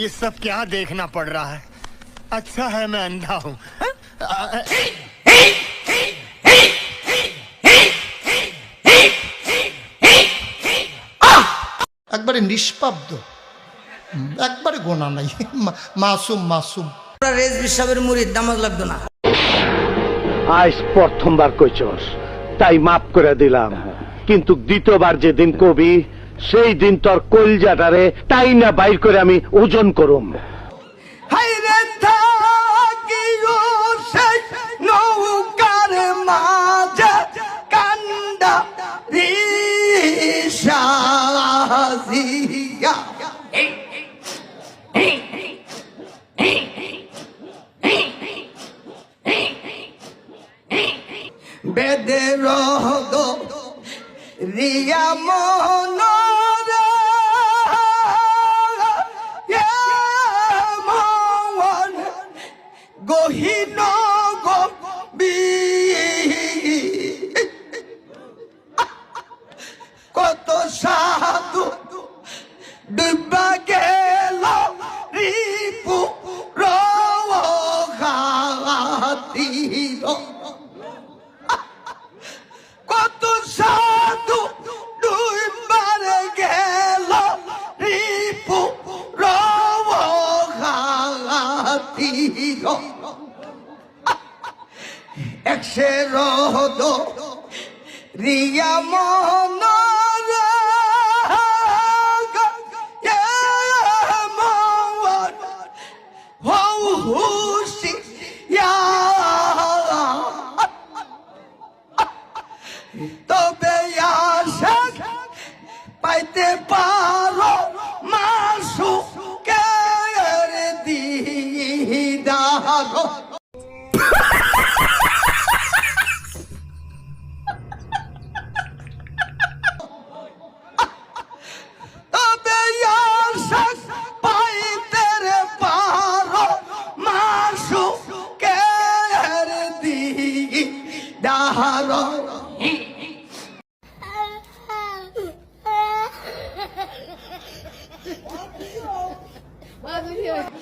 ये सब क्या देखना पड़ रहा है? अच्छा है मैं अंधा हूँ। একবারে নিষ্পাব্দ, একবারে গোনা নাই, মাসুম মাসুম। রেজবি সাহেবের মুরিদ, নামাজ লাগতো না। আজ প্রথমবার কইছস তাই মাফ করে দিলাম, কিন্তু দ্বিতীয়বার যেদিন কবি সেই দিন তোর কলজাটারে তাই না বাইর করে আমি ওজন করুম। হাইরে থাকিও সেই নৌকার মাঝে কান্দা রিশাজিয়া। বেদের রিয়া মনোরে মন গহীন কত সাধু ডুবা গেল রিপু রাতির, কত সাধু ডুবার গেল রিপু রাতির। একশে রোদ রিয়া মনোরে মন হৌ হুশিয়া। তবে আশা পাইতে পারো মাসুকে দিদার। তবে আশা পাইতে পারো মাসুকে দিদার। Mother,